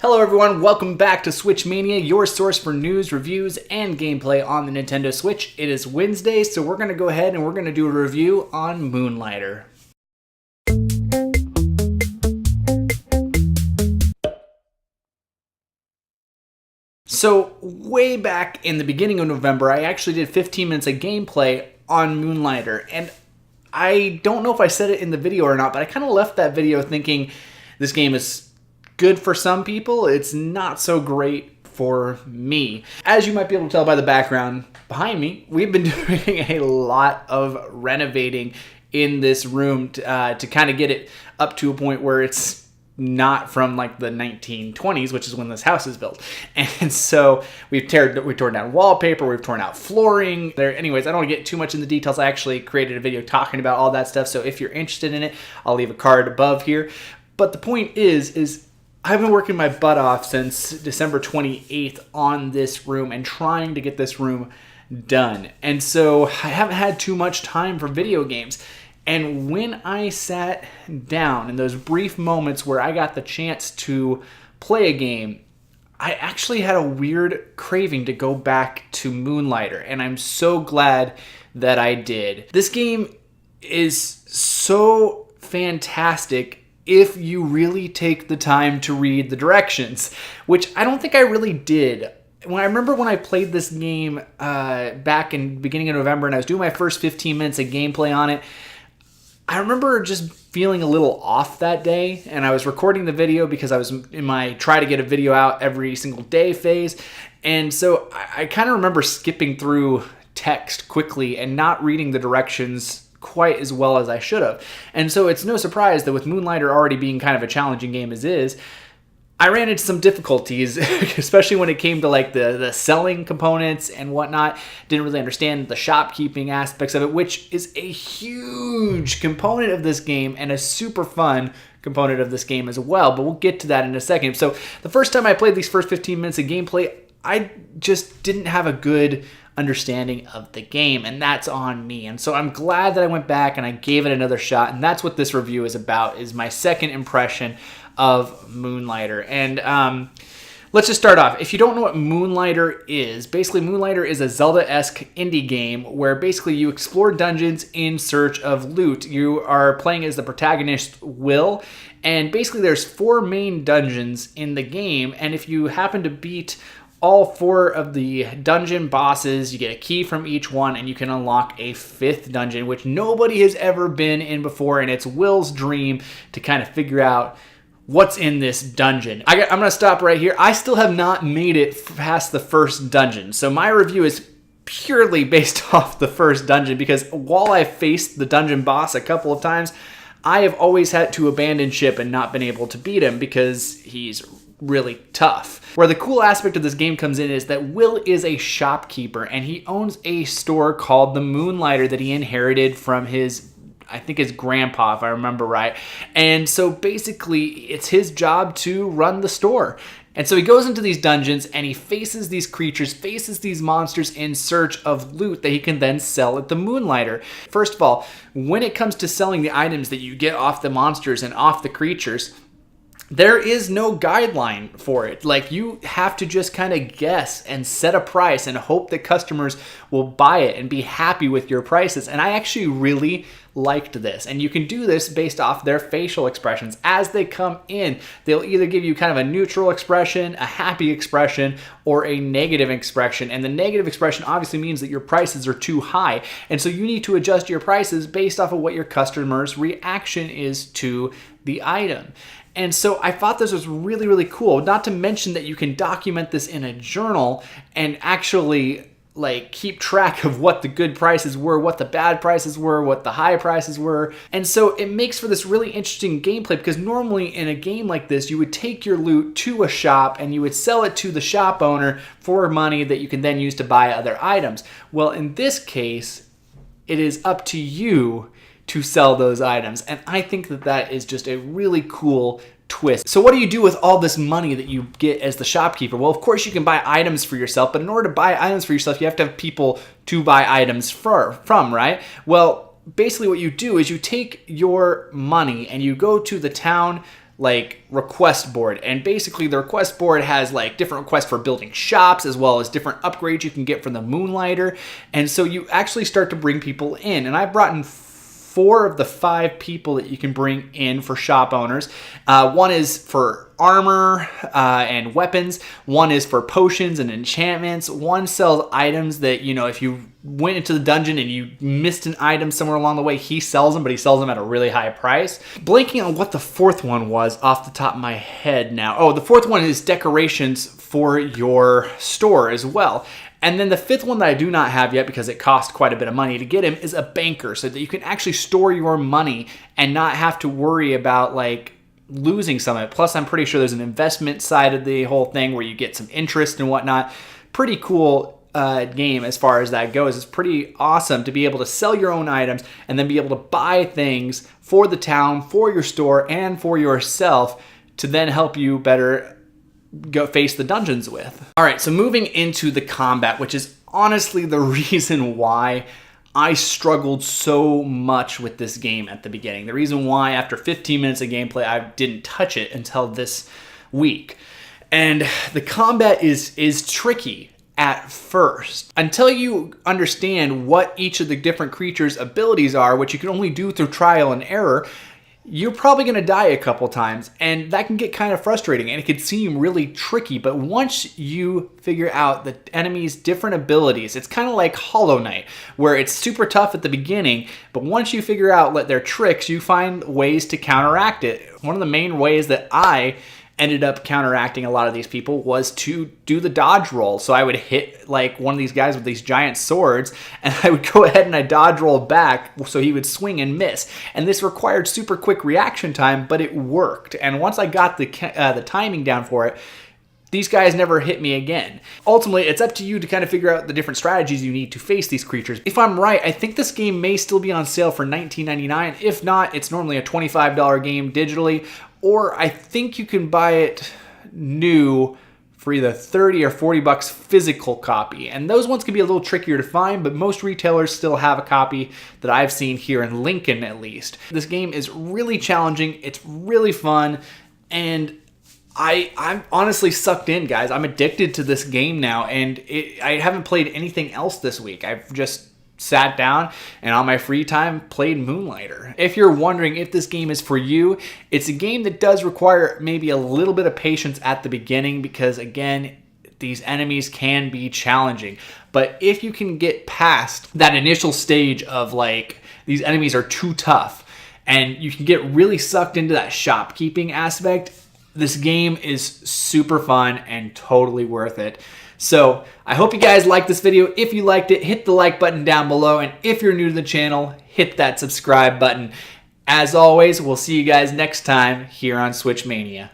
Hello everyone, welcome back to Switch Mania, your source for news, reviews, and gameplay on the Nintendo Switch. It is Wednesday, so we're going to go ahead and we're going to do a review on Moonlighter. So way back in the beginning of November, I actually did 15 minutes of gameplay on Moonlighter, and I don't know if I said it in the video or not, but I kind of left that video thinking this game is good for some people, it's not so great for me. As you might be able to tell by the background behind me, we've been doing a lot of renovating in this room to kind of get it up to a point where it's not from like the 1920s, which is when this house is built. And so we've torn down wallpaper, we've torn out flooring. Anyways, I don't want to get too much in the details. I actually created a video talking about all that stuff, so if you're interested in it, I'll leave a card above here. But the point is I've been working my butt off since December 28th on this room and trying to get this room done. And so I haven't had too much time for video games. And when I sat down in those brief moments where I got the chance to play a game, I actually had a weird craving to go back to Moonlighter. And I'm so glad that I did. This game is so fantastic if you really take the time to read the directions, which I don't think I really did. I remember when I played this game back in the beginning of November and I was doing my first 15 minutes of gameplay on it, I remember just feeling a little off that day, and I was recording the video because I was in my try to get a video out every single day phase, and so I kind of remember skipping through text quickly and not reading the directions quite as well as I should have. And so it's no surprise that with Moonlighter already being kind of a challenging game as is, I ran into some difficulties, especially when it came to like the selling components and whatnot. Didn't really understand the shopkeeping aspects of it, which is a huge component of this game and a super fun component of this game as well. But we'll get to that in a second. So the first time I played these first 15 minutes of gameplay, I just didn't have a good understanding of the game, and that's on me. And so I'm glad that I went back and I gave it another shot, and that's what this review is about, is my second impression of Moonlighter. And let's just start off. If you don't know what Moonlighter is, basically Moonlighter is a Zelda-esque indie game where basically you explore dungeons in search of loot. You are playing as the protagonist, Will, and basically there's 4 main dungeons in the game, and if you happen to beat all 4 of the dungeon bosses, you get a key from each one, and you can unlock a 5th dungeon, which nobody has ever been in before, and it's Will's dream to kind of figure out what's in this dungeon. I'm going to stop right here. I still have not made it past the first dungeon, so my review is purely based off the first dungeon, because while I faced the dungeon boss a couple of times, I have always had to abandon ship and not been able to beat him because he's really tough. Where the cool aspect of this game comes in is that Will is a shopkeeper, and he owns a store called the Moonlighter that he inherited from I think his grandpa, if I remember right. And so basically it's his job to run the store. And so he goes into these dungeons and he faces these creatures, faces these monsters in search of loot that he can then sell at the Moonlighter. First of all, when it comes to selling the items that you get off the monsters and off the creatures, there is no guideline for it. Like, you have to just kind of guess and set a price and hope that customers will buy it and be happy with your prices. And I actually really liked this. And you can do this based off their facial expressions. As they come in, they'll either give you kind of a neutral expression, a happy expression, or a negative expression. And the negative expression obviously means that your prices are too high. And so you need to adjust your prices based off of what your customer's reaction is to the item. And so I thought this was really, really cool. Not to mention that you can document this in a journal and actually like keep track of what the good prices were, what the bad prices were, what the high prices were. And so it makes for this really interesting gameplay, because normally in a game like this, you would take your loot to a shop and you would sell it to the shop owner for money that you can then use to buy other items. Well, in this case, it is up to you to sell those items. And I think that that is just a really cool twist. So what do you do with all this money that you get as the shopkeeper? Well, of course you can buy items for yourself, but in order to buy items for yourself, you have to have people to buy items from, right? Well, basically what you do is you take your money and you go to the town like request board, and basically the request board has like different requests for building shops as well as different upgrades you can get from the Moonlighter, and so you actually start to bring people in, and I've brought in 4 of the 5 people that you can bring in for shop owners. One is for armor and weapons. One is for potions and enchantments. One sells items that, you know, if you went into the dungeon and you missed an item somewhere along the way, he sells them, but he sells them at a really high price. Blanking on what the 4th one was off the top of my head now. Oh, the 4th one is decorations for your store as well. And then the 5th one that I do not have yet, because it cost quite a bit of money to get him, is a banker, so that you can actually store your money and not have to worry about like losing some of it. Plus, I'm pretty sure there's an investment side of the whole thing where you get some interest and whatnot. Pretty cool game as far as that goes. It's pretty awesome to be able to sell your own items and then be able to buy things for the town, for your store, and for yourself to then help you better go face the dungeons with. All right, so moving into the combat, which is honestly the reason why I struggled so much with this game at the beginning. The reason why after 15 minutes of gameplay, I didn't touch it until this week. And the combat is tricky at first. Until you understand what each of the different creatures' abilities are, which you can only do through trial and error, you're probably going to die a couple times, and that can get kind of frustrating, and it can seem really tricky. But once you figure out the enemy's different abilities, it's kind of like Hollow Knight, where it's super tough at the beginning, but once you figure out their tricks, you find ways to counteract it. One of the main ways that I ended up counteracting a lot of these people was to do the dodge roll. So I would hit like one of these guys with these giant swords, and I would go ahead and I dodge roll back so he would swing and miss. And this required super quick reaction time, but it worked. And once I got the timing down for it, these guys never hit me again. Ultimately, it's up to you to kind of figure out the different strategies you need to face these creatures. If I'm right, I think this game may still be on sale for $19.99. If not, it's normally a $25 game digitally, or I think you can buy it new for either 30 or 40 bucks physical copy. And those ones can be a little trickier to find, but most retailers still have a copy that I've seen here in Lincoln at least. This game is really challenging, it's really fun, and I'm honestly sucked in, guys. I'm addicted to this game now, and I haven't played anything else this week. I've just sat down and on my free time played Moonlighter. If you're wondering if this game is for you, it's a game that does require maybe a little bit of patience at the beginning because, again, these enemies can be challenging. But if you can get past that initial stage of like, these enemies are too tough, and you can get really sucked into that shopkeeping aspect, this game is super fun and totally worth it. So I hope you guys liked this video. If you liked it, hit the like button down below. And if you're new to the channel, hit that subscribe button. As always, we'll see you guys next time here on Switch Mania.